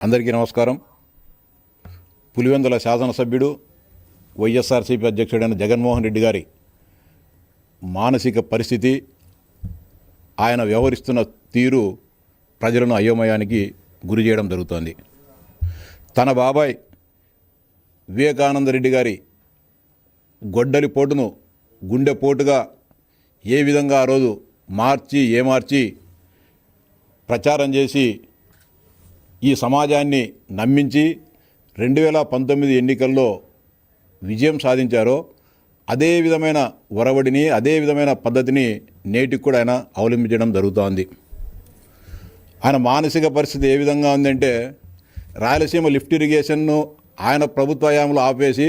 అందరికీ నమస్కారం. పులివెందుల శాసనసభ్యుడు వైఎస్ఆర్సీపీ అధ్యక్షుడైన జగన్మోహన్ రెడ్డి గారి మానసిక పరిస్థితి, ఆయన వ్యవహరిస్తున్న తీరు ప్రజలను అయోమయానికి గురి చేయడం జరుగుతోంది. తన బాబాయ్ వివేకానందరెడ్డి గారి గొడ్డలి పోటును గుండె పోటుగా ఏ విధంగా ఆ రోజు మార్చి ప్రచారం చేసి ఈ సమాజాన్ని నమ్మించి 2019 ఎన్నికల్లో విజయం సాధించారో అదే విధమైన ఒరవడిని, అదే విధమైన పద్ధతిని నేటికి కూడా ఆయన అవలంబించడం జరుగుతోంది. ఆయన మానసిక పరిస్థితి ఏ విధంగా ఉందంటే, రాయలసీమ లిఫ్ట్ ఇరిగేషన్ను ఆయన ప్రభుత్వ హయాంలో ఆపేసి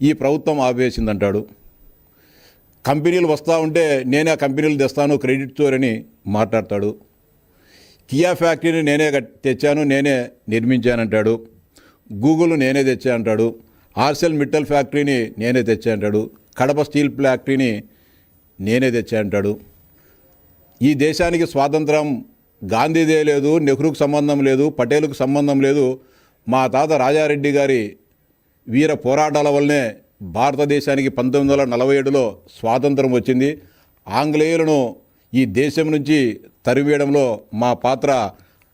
ఈ ప్రభుత్వం ఆపేసిందంటాడు. కంపెనీలు వస్తూ ఉంటే నేనే ఆ కంపెనీలు తెస్తాను, క్రెడిట్ స్టోర్ అని మాట్లాడతాడు. కియా ఫ్యాక్టరీని నేనే తెచ్చాను, నేనే నిర్మించానంటాడు. గూగుల్ నేనే తెచ్చా అంటాడు. ఆర్సెల్ మిట్టల్ ఫ్యాక్టరీని నేనే తెచ్చా అంటాడు. కడప స్టీల్ ఫ్యాక్టరీని నేనే తెచ్చా అంటాడు. ఈ దేశానికి స్వాతంత్రం గాంధీదే లేదు, నెహ్రూకు సంబంధం లేదు, పటేలుకు సంబంధం లేదు. మా తాత రాజారెడ్డి గారి వీర పోరాటాల వల్లనే భారతదేశానికి 1947లో స్వాతంత్రం వచ్చింది. ఆంగ్లేయులను ఈ దేశం నుంచి తరివేయడంలో మా పాత్ర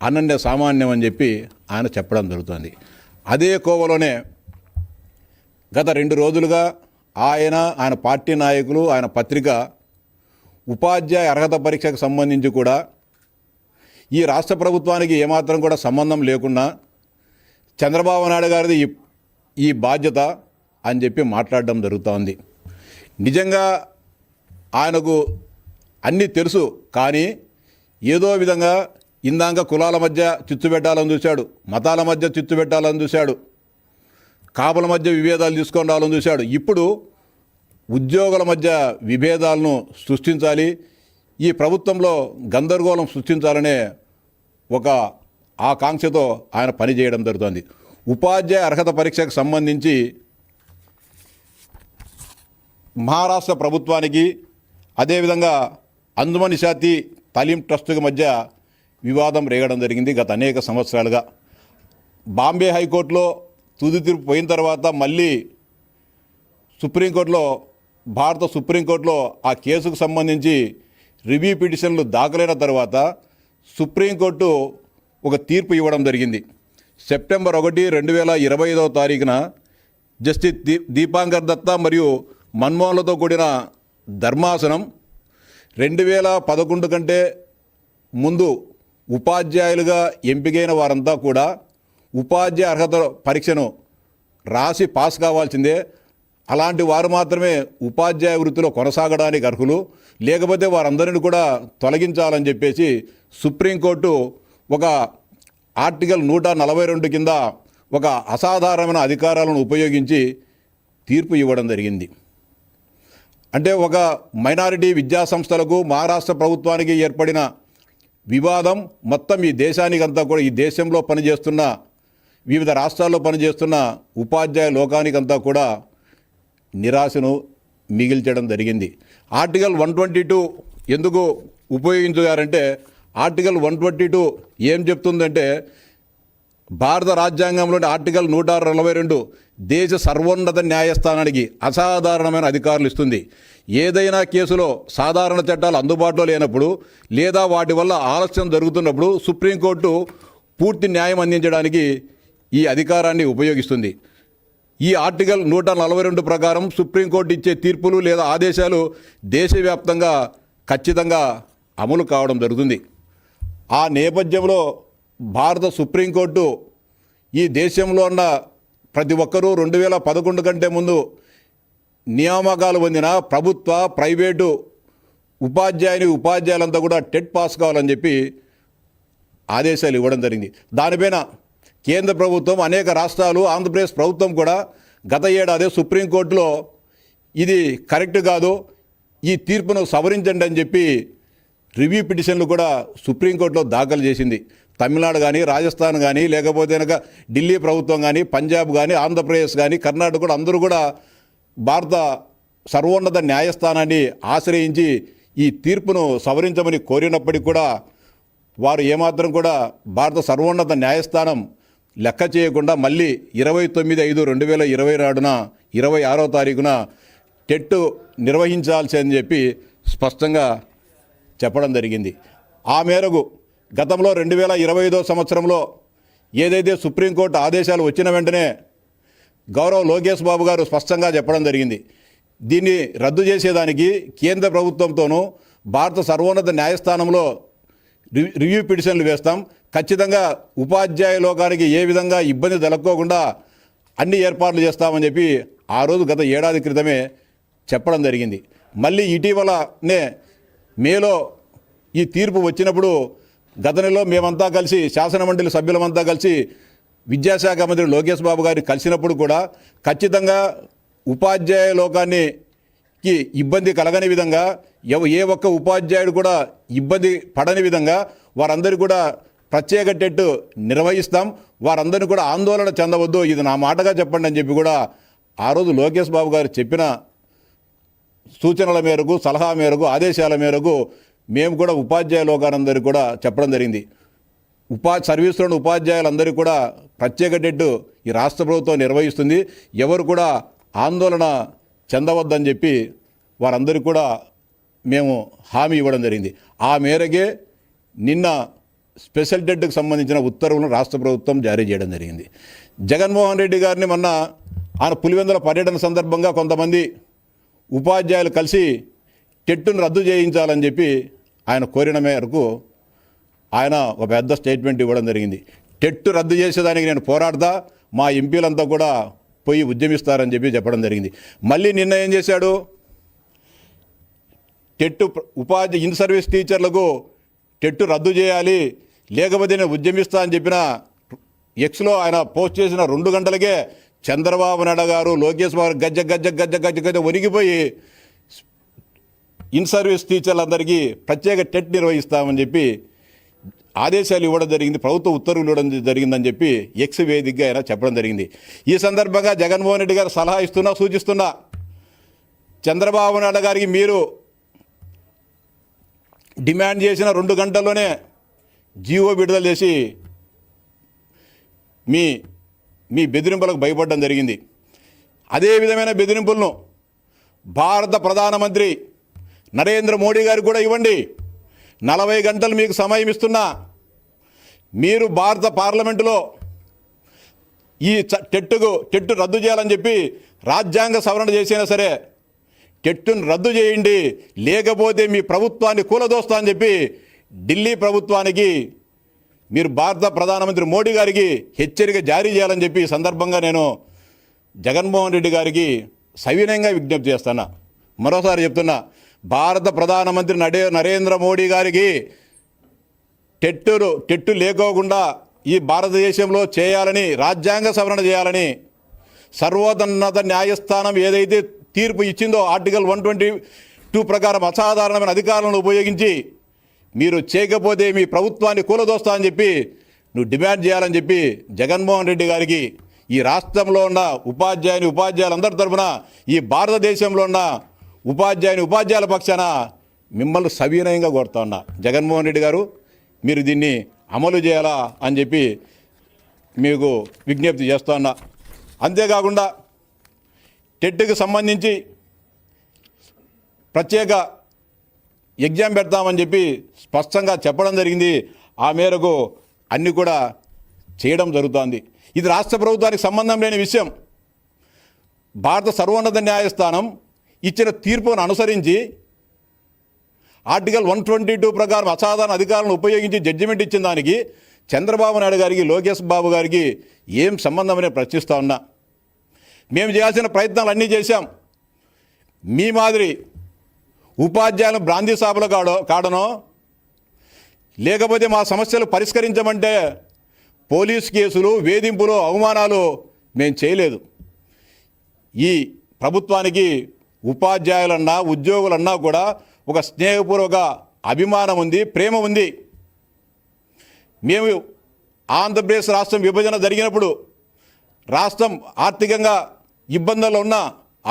అనన్య సామాన్యం అని చెప్పి ఆయన చెప్పడం జరుగుతుంది. అదే కోవలోనే గత 2 రోజులుగా ఆయన పార్టీ నాయకులు, ఆయన పత్రిక ఉపాధ్యాయ అర్హత పరీక్షకు సంబంధించి కూడా ఈ రాష్ట్ర ప్రభుత్వానికి ఏమాత్రం కూడా సంబంధం లేకుండా చంద్రబాబు నాయుడు గారిది ఈ బాధ్యత అని చెప్పి మాట్లాడడం జరుగుతోంది. నిజంగా ఆయనకు అన్నీ తెలుసు, కానీ ఏదో విధంగా ఇందాక కులాల మధ్య చిచ్చు పెట్టాలని చూశాడు, మతాల మధ్య చిచ్చు పెట్టాలని చూశాడు, కాపుల మధ్య విభేదాలు తీసుకొని రావాలని చూశాడు. ఇప్పుడు ఉద్యోగుల మధ్య విభేదాలను సృష్టించాలి, ఈ ప్రభుత్వంలో గందరగోళం సృష్టించాలనే ఒక ఆకాంక్షతో ఆయన పనిచేయడం జరుగుతుంది. ఉపాధ్యాయ అర్హత పరీక్షకు సంబంధించి మహారాష్ట్ర ప్రభుత్వానికి, అదేవిధంగా అంజుమన్ ఇషాతి తాలీం ట్రస్టుకి మధ్య వివాదం రేగడం జరిగింది గత అనేక సంవత్సరాలుగా. బాంబే హైకోర్టులో తుది తీర్పు పోయిన తర్వాత మళ్ళీ భారత సుప్రీంకోర్టులో ఆ కేసుకు సంబంధించి రివ్యూ పిటిషన్లు దాఖలైన తర్వాత సుప్రీంకోర్టు ఒక తీర్పు ఇవ్వడం జరిగింది. సెప్టెంబర్ 1, 2025వ తారీఖున జస్టిస్ దీపాంకర్ దత్తా మరియు మన్మోహన్లతో కూడిన ధర్మాసనం 2011 కంటే ముందు ఉపాధ్యాయులుగా ఎంపికైన వారంతా కూడా ఉపాధ్యాయ అర్హత పరీక్షను రాసి పాస్ కావాల్సిందే, అలాంటి వారు మాత్రమే ఉపాధ్యాయ వృత్తిలో కొనసాగడానికి అర్హులు, లేకపోతే వారందరిని కూడా తొలగించాలని చెప్పేసి సుప్రీంకోర్టు ఒక ఆర్టికల్ 142 కింద ఒక అసాధారణమైన అధికారాలను ఉపయోగించి తీర్పు ఇవ్వడం జరిగింది. అంటే ఒక మైనారిటీ విద్యా సంస్థలకు మహారాష్ట్ర ప్రభుత్వానికి ఏర్పడిన వివాదం మొత్తం ఈ దేశానికంతా కూడా, ఈ దేశంలో పనిచేస్తున్న వివిధ రాష్ట్రాల్లో పనిచేస్తున్న ఉపాధ్యాయ లోకానికంతా కూడా నిరాశను మిగిల్చడం జరిగింది. ఆర్టికల్ 122 ఎందుకు ఉపయోగించారంటే, ఆర్టికల్ 122 ఏం చెప్తుందంటే, భారత రాజ్యాంగంలోని ఆర్టికల్ 142 దేశ సర్వోన్నత న్యాయస్థానానికి అసాధారణమైన అధికారులు ఇస్తుంది. ఏదైనా కేసులో సాధారణ చట్టాలు అందుబాటులో లేనప్పుడు లేదా వాటి వల్ల ఆలస్యం జరుగుతున్నప్పుడు సుప్రీంకోర్టు పూర్తి న్యాయం అందించడానికి ఈ అధికారాన్ని ఉపయోగిస్తుంది. ఈ ఆర్టికల్ 142 ప్రకారం సుప్రీంకోర్టు ఇచ్చే తీర్పులు లేదా ఆదేశాలు దేశవ్యాప్తంగా ఖచ్చితంగా అమలు కావడం జరుగుతుంది. ఆ నేపథ్యంలో భారత సుప్రీంకోర్టు ఈ దేశంలో ఉన్న ప్రతి ఒక్కరూ 2011 కంటే ముందు నియామకాలు పొందిన ప్రభుత్వ, ప్రైవేటు ఉపాధ్యాయులంతా కూడా టెట్ పాస్ కావాలని చెప్పి ఆదేశాలు ఇవ్వడం జరిగింది. దానిపైన కేంద్ర ప్రభుత్వం, అనేక రాష్ట్రాలు, ఆంధ్రప్రదేశ్ ప్రభుత్వం కూడా గత ఏడాది సుప్రీంకోర్టులో ఇది కరెక్ట్ కాదు, ఈ తీర్పును సవరించండి అని చెప్పి రివ్యూ పిటిషన్లు కూడా సుప్రీంకోర్టులో దాఖలు చేసింది. తమిళనాడు కానీ, రాజస్థాన్ కానీ, లేకపోతే కనుక ఢిల్లీ ప్రభుత్వం కానీ, పంజాబ్ కానీ, ఆంధ్రప్రదేశ్ కానీ, కర్ణాటక కూడా అందరూ కూడా భారత సర్వోన్నత న్యాయస్థానాన్ని ఆశ్రయించి ఈ తీర్పును సవరించమని కోరినప్పటికీ కూడా వారు ఏమాత్రం కూడా భారత సర్వోన్నత న్యాయస్థానం లెక్క చేయకుండా మళ్ళీ 29/5/2020 నాడున 26వ తారీఖున టెట్ నిర్వహించాల్సి అని చెప్పి స్పష్టంగా చెప్పడం జరిగింది. ఆ మేరకు గతంలో 2025 సంవత్సరంలో ఏదైతే సుప్రీంకోర్టు ఆదేశాలు వచ్చిన వెంటనే గౌరవ్ లోకేష్ బాబు గారు స్పష్టంగా చెప్పడం జరిగింది. దీన్ని రద్దు చేసేదానికి కేంద్ర ప్రభుత్వంతోనూ భారత సర్వోన్నత న్యాయస్థానంలో రివ్యూ పిటిషన్లు వేస్తాం, ఖచ్చితంగా ఉపాధ్యాయ లోకానికి ఏ విధంగా ఇబ్బంది తలెత్తుకోకుండా అన్ని ఏర్పాట్లు చేస్తామని చెప్పి ఆ రోజు గత ఏడాది క్రితమే చెప్పడం జరిగింది. మళ్ళీ ఇటీవలనే మేలో ఈ తీర్పు వచ్చినప్పుడు గత నెలలో మేమంతా కలిసి శాసనమండలి సభ్యులమంతా కలిసి విద్యాశాఖ మంత్రి లోకేష్ బాబు గారిని కలిసినప్పుడు కూడా ఖచ్చితంగా ఉపాధ్యాయ లోకానికి ఇబ్బంది కలగని విధంగా ఏ ఒక్క ఉపాధ్యాయుడు కూడా ఇబ్బంది పడని విధంగా వారందరూ కూడా ప్రత్యేక టెట్ నిర్వహిస్తాం, వారందరినీ కూడా ఆందోళన చెందవద్దు, ఇది నా మాటగా చెప్పండి అని చెప్పి కూడా ఆ రోజు లోకేష్ బాబు గారు చెప్పిన సూచనల మేరకు, సలహా మేరకు, ఆదేశాల మేరకు మేము కూడా ఉపాధ్యాయ లోకానందరికీ కూడా చెప్పడం జరిగింది. సర్వీసులోని ఉపాధ్యాయులందరికీ కూడా ప్రత్యేక టెట్ ఈ రాష్ట్ర ప్రభుత్వం నిర్వహిస్తుంది, ఎవరు కూడా ఆందోళన చెందవద్దని చెప్పి వారందరికీ కూడా మేము హామీ ఇవ్వడం జరిగింది. ఆ మేరకే నిన్న స్పెషల్ టెట్కి సంబంధించిన ఉత్తర్వులను రాష్ట్ర ప్రభుత్వం జారీ చేయడం జరిగింది. జగన్మోహన్ రెడ్డి గారిని మొన్న ఆయన పులివెందుల పర్యటన సందర్భంగా కొంతమంది ఉపాధ్యాయులు కలిసి టెట్ను రద్దు చేయించాలని చెప్పి ఆయన కోరిన మేరకు ఆయన ఒక పెద్ద స్టేట్మెంట్ ఇవ్వడం జరిగింది. టెట్ రద్దు చేసేదానికి నేను పోరాడతా, మా ఎంపీలంతా కూడా పోయి ఉద్యమిస్తారని చెప్పి చెప్పడం జరిగింది. మళ్ళీ నిన్న ఏం చేశాడు, టెట్ ఇన్ సర్వీస్ టీచర్లకు టెట్ రద్దు చేయాలి, లేకపోతే నేను ఉద్యమిస్తా అని చెప్పిన ఎక్స్లో ఆయన పోస్ట్ చేసిన 2 గంటలకే చంద్రబాబు నాయుడు గారు, లోకేష్ బాబు గజ్జ గజ్జ గజ్జ గజ్జ గజ్జ వణిగిపోయి ఇన్ సర్వీస్ టీచర్లందరికీ ప్రత్యేక టెట్ నిర్వహిస్తామని చెప్పి ఆదేశాలు ఇవ్వడం జరిగింది, ప్రభుత్వ ఉత్తర్వులు ఇవ్వడం జరిగిందని చెప్పి ఎక్స్ వేదికగా ఆయన చెప్పడం జరిగింది. ఈ సందర్భంగా జగన్మోహన్ రెడ్డి గారు సలహా సూచిస్తున్నా, చంద్రబాబు నాయుడు గారికి మీరు డిమాండ్ చేసిన 2 గంటల్లోనే జీవో విడుదల చేసి మీ బెదిరింపులకు భయపడడం జరిగింది. అదే విధమైన బెదిరింపులను భారత ప్రధానమంత్రి నరేంద్ర మోడీ గారికి కూడా ఇవ్వండి. 40 గంటలు మీకు సమయం ఇస్తున్నా, మీరు భారత పార్లమెంటులో ఈ టెట్ రద్దు చేయాలని చెప్పి రాజ్యాంగ సవరణ చేసినా సరే టెట్ను రద్దు చేయండి, లేకపోతే మీ ప్రభుత్వాన్ని కూలదోస్తా అని చెప్పి ఢిల్లీ ప్రభుత్వానికి మీరు భారత ప్రధానమంత్రి మోడీ గారికి హెచ్చరిక జారీ చేయాలని చెప్పి ఈ సందర్భంగా నేను జగన్మోహన్ రెడ్డి గారికి సవినయంగా విజ్ఞప్తి చేస్తున్నా. మరోసారి చెప్తున్నా, భారత ప్రధానమంత్రి నరేంద్ర మోడీ గారికి టెట్టు లేకోకుండా ఈ భారతదేశంలో చేయాలని, రాజ్యాంగ సవరణ చేయాలని సర్వోన్నత న్యాయస్థానం ఏదైతే తీర్పు ఇచ్చిందో ఆర్టికల్ 122 ప్రకారం అసాధారణమైన అధికారాలను ఉపయోగించి మీరు చేయకపోతే మీ ప్రభుత్వాన్ని కూలదోస్తా అని చెప్పి నువ్వు డిమాండ్ చేయాలని చెప్పి జగన్మోహన్ రెడ్డి గారికి ఈ రాష్ట్రంలో ఉన్న ఉపాధ్యాయులందరి తరఫున ఈ భారతదేశంలో ఉన్న ఉపాధ్యాయుల పక్షాన మిమ్మల్ని సవినయంగా కోరుతా ఉన్నా. జగన్మోహన్ రెడ్డి గారు, మీరు దీన్ని అమలు చేయాలా అని చెప్పి మీకు విజ్ఞప్తి చేస్తా ఉన్నా. అంతేకాకుండా టెట్కి సంబంధించి ప్రత్యేక ఎగ్జామ్ పెడతామని చెప్పి స్పష్టంగా చెప్పడం జరిగింది. ఆ మేరకు అన్నీ కూడా చేయడం జరుగుతోంది. ఇది రాష్ట్ర ప్రభుత్వానికి సంబంధం లేని విషయం. భారత సర్వోన్నత న్యాయస్థానం ఇచ్చిన తీర్పును అనుసరించి ఆర్టికల్ 122 ప్రకారం అసాధారణ అధికారాలను ఉపయోగించి జడ్జిమెంట్ ఇచ్చిన దానికి చంద్రబాబు నాయుడు గారికి, లోకేష్ బాబు గారికి ఏం సంబంధమనే ప్రశ్నిస్తూ ఉన్నా. మేము చేయాల్సిన ప్రయత్నాలు అన్నీ చేశాం. మీ మాదిరి ఉపాధ్యాయులను బ్రాందీ సాబుల కాడనో లేకపోతే మా సమస్యలు పరిష్కరించమంటే పోలీస్ కేసులు, వేధింపులు, అవమానాలు మేము చేయలేదు. ఈ ప్రభుత్వానికి ఉపాధ్యాయులన్నా ఉద్యోగులన్నా కూడా ఒక స్నేహపూర్వక అభిమానం ఉంది, ప్రేమ ఉంది. మేము ఆంధ్రప్రదేశ్ రాష్ట్రం విభజన జరిగినప్పుడు రాష్ట్రం ఆర్థికంగా ఇబ్బందుల్లో ఉన్న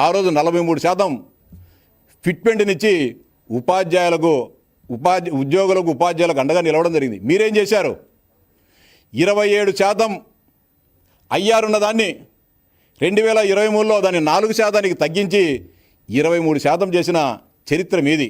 ఆ రోజు 43% ఫిట్మెంట్నిచ్చి ఉద్యోగులకు, ఉపాధ్యాయులకు అండగా నిలవడం జరిగింది. మీరేం చేశారు? 27% ఐఆర్ ఉన్నదాన్ని 2023లో దాన్ని 4% తగ్గించి 23% చేసిన చరిత్ర మీది.